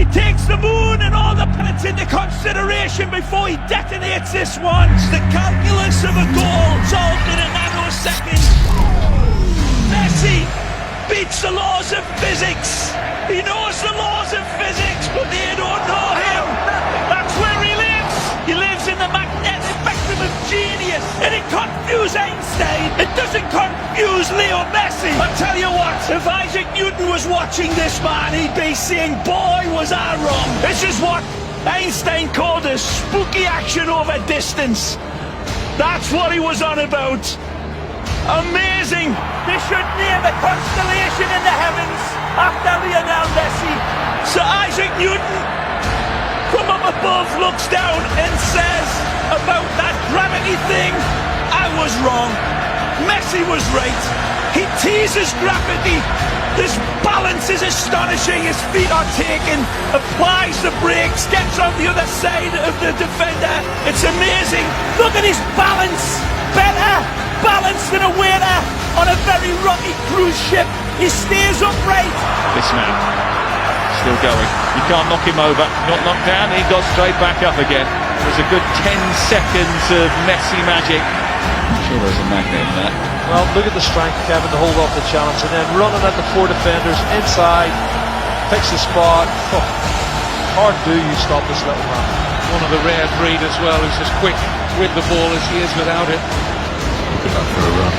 He takes the moon and all the planets into consideration before he detonates this one. It's the calculus of a goal solved in a nanosecond. Messi beats the laws of physics. He knows the laws of physics, but they don't know him. That's where he lives. He lives in the magnetic spectrum of genius. And it confused Einstein. It doesn't confuse Leo Messi. I'll tell you what, if Isaac Newton was watching this man, he'd be saying, boy, was I wrong. This is what Einstein called a spooky action over distance. That's what he was on about. Amazing! They should name a constellation in the heavens after Lionel Messi. Sir Isaac Newton from up above looks down and says about that gravity thing, I was wrong. Messi was right. He teases gravity. This balance is astonishing. His feet are taken, applies the brakes, gets on the other side of the defender. It's amazing. Look at his balance. Better balanced than a waiter on a very rocky cruise ship. He stays upright. This man still going. You can't knock him over. Not knocked down. He got straight back up again. It was a good 10 seconds of Messi magic. I'm sure there's a magnet in that. Well, look at the strength, Kevin, to hold off the challenge, and then running at the four defenders inside, picks the spot. Oh, hard do you stop this little man? One of the rare breed as well, who's as quick with the ball as he is without it. Good luck for a run.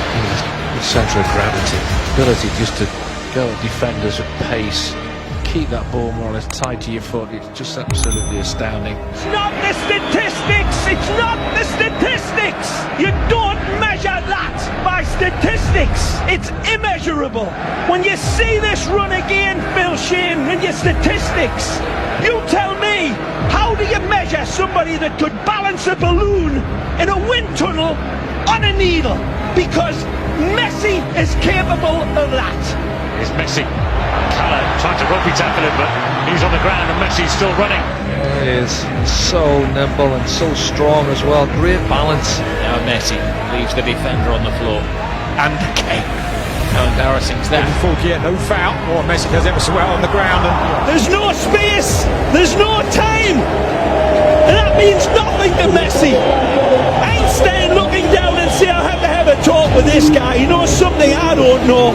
The centre of gravity, ability just to go at defenders at pace, keep that ball more or less tied to your foot. It's just absolutely astounding. It's not the statistics. It's not the statistics. You don't measure that by statistics. It's immeasurable. When you see this run again, Phil Shane, in your statistics, you tell me, how do you measure somebody that could balance a balloon in a wind tunnel on a needle? Because Messi is capable of that. Here's Messi. Calla trying to rugby tackle him, but he's on the ground and Messi's still running. He is so nimble and so strong as well. Great balance. Now Messi leaves the defender on the floor. And Kane. How embarrassing is that? No foul. Oh, Messi does ever so well on the ground. There's no space. There's no time. And that means nothing to Messi. Einstein looking down and say, I have to have a talk with this guy. He knows something I don't know.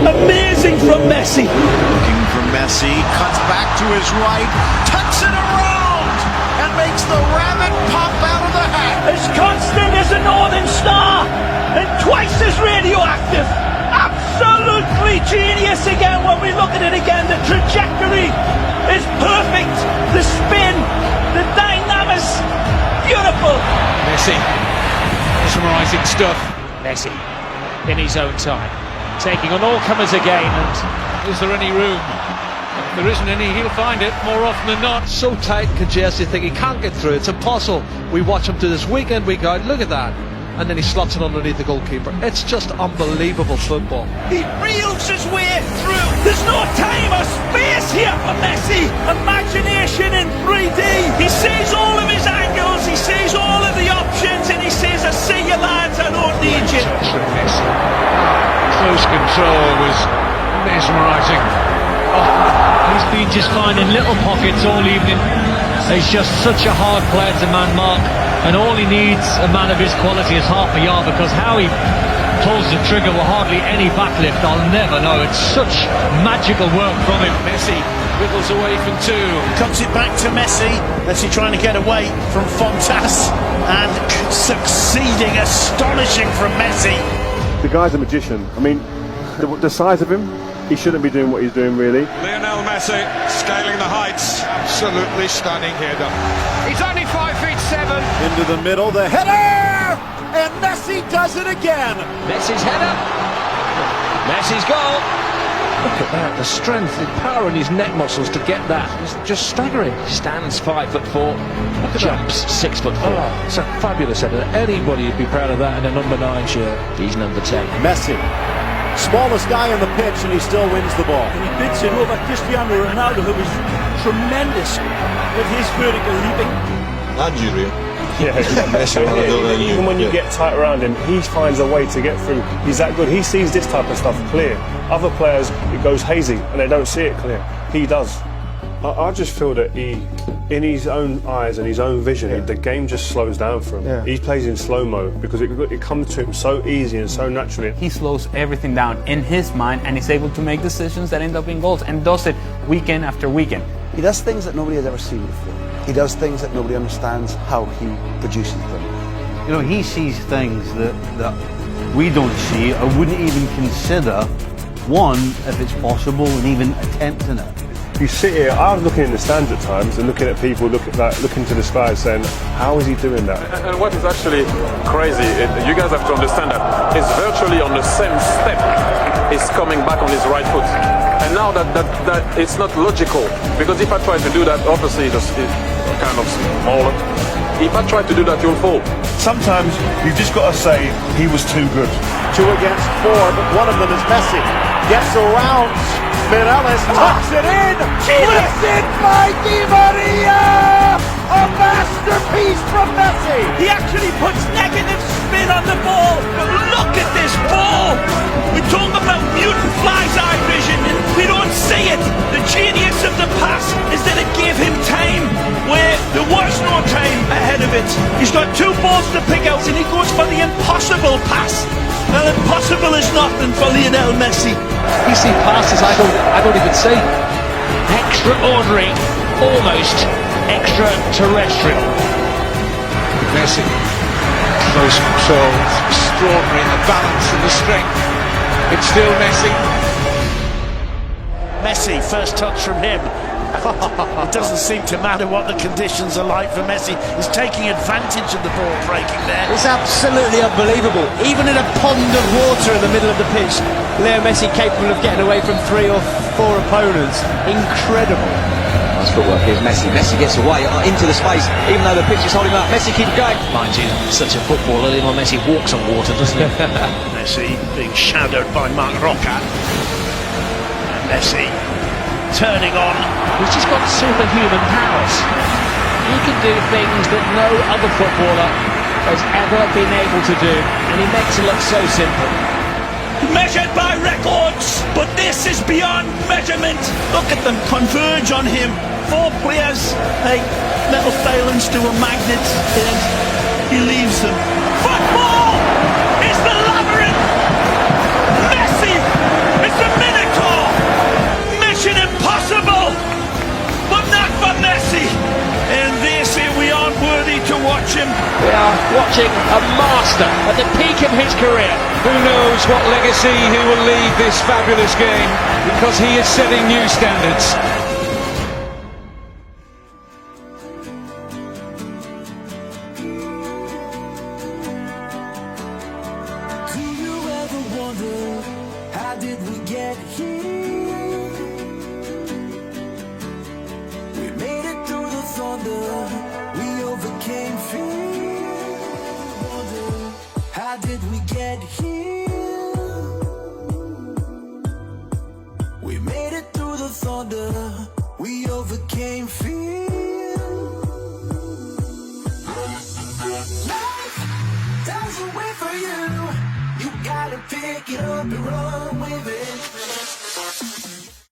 Amazing from Messi. Looking for Messi, cuts back to his right, tucks it around, and makes the rabbit pop out of the hat. As constant as a northern star, and twice as radioactive. Absolutely genius again when we look at it again. The trajectory is perfect. The spin, the dynamics, beautiful. Messi, mesmerising stuff. Messi in his own time, taking on all comers again. And Is there any room? If there isn't any, he'll find it more often than not. So tight, congested, you think he can't get through. It's impossible. We watch him do this week in, week out. Look at that. And then he slots it underneath the goalkeeper. It's just unbelievable football. He reels his way through. There's no time or space here for Messi. Imagination in 3D. He sees all of his angles, he sees all of the options, and he says, I see you lads, I don't need you. Touch from Messi. Close control was mesmerising. He's been just finding little pockets all evening. He's just such a hard player to man mark, and all he needs, a man of his quality, is half a yard, because how he pulls the trigger with hardly any backlift, I'll never know. It's such magical work from him. Messi wiggles away from two. Comes it back to Messi. Messi trying to get away from Fontas and succeeding. Astonishing from Messi. The guy's a magician. I mean, the size of him, he shouldn't be doing what he's doing, really. Lionel Messi scaling the heights. Absolutely stunning header. He's only 5'7". Into the middle, the header! And Messi does it again. Messi's header. Messi's goal. Look at that, the strength, the power in his neck muscles to get that. It's just staggering. Stands 5'4". Jumps 6'4". Oh, it's a fabulous header. Anybody would be proud of that in a number 9 shirt. He's number 10. Messi, smallest guy on the pitch, and he still wins the ball. And he bids it over Cristiano Ronaldo, who is tremendous with his vertical leaping. Nigeria. Yeah, even when you get tight around him, he finds a way to get through. He's that good. He sees this type of stuff clear. Other players, it goes hazy and they don't see it clear. He does. I just feel that in his own eyes and his own vision, the game just slows down for him. He plays in slow-mo because it comes to him so easy and so naturally. He slows everything down in his mind and is able to make decisions that end up in goals, and does it weekend after weekend. He does things that nobody has ever seen before. He does things that nobody understands how he produces them. You know, he sees things that we don't see or wouldn't even consider, one, if it's possible, and even attempting it. You sit here, I was looking in the stands at times and looking at people looking to the sky saying, how is he doing that? And what is actually crazy, you guys have to understand that it's virtually on the same step he's coming back on his right foot. And now that it's not logical, because if I try to do that, obviously it's kind of smaller. If I try to do that, you'll fall. Sometimes you've just got to say he was too good. 2 against 4, but one of them is Messi. Gets around. Mireles tucks it in. Twisted by Di Maria. A masterpiece from Messi. He actually puts negative spin on the ball. But look at this ball. We talk about mutant fly's eye vision, and we don't see it. The genius of the pass is that it gave him time where there was no time ahead of it. He's got 2 balls to pick out, and he goes for the impossible pass. Well, impossible is nothing for Lionel Messi. We see passes I don't even see. Extraordinary, almost extraterrestrial. Messi, close control, extraordinary in the balance and the strength. It's still Messi. Messi, first touch from him. It doesn't seem to matter what the conditions are like for Messi. He's taking advantage of the ball breaking there. It's absolutely unbelievable. Even in a pond of water in the middle of the pitch, Leo Messi capable of getting away from 3 or 4 opponents. Incredible. Nice footwork. Here's Messi. Messi gets away into the space, even though the pitch is holding him up. Messi keeps going. Mind you, such a footballer, Lionel Messi walks on water, doesn't he? Messi being shadowed by Marc Roca. And Messi turning on. He's just got superhuman powers. He can do things that no other footballer has ever been able to do, and he makes it look so simple. Measured by records, but this is beyond measurement. Look at them converge on him. 4 players, like little failings to a magnet, and he leaves them. Football is the labyrinth. Messi is the Minotaur. Mission impossible, but not for Messi. And they say we aren't worthy to watch him. We are watching a master at the peak of his career. Who knows what legacy he will leave this fabulous game, because he is setting new standards. Do you ever wonder, how did we get here? We made it through the thunder, we overcame fear. Wonder, how did we get here? We made it through the thunder, we overcame fear. Life doesn't wait for you, you gotta pick it up and run with it.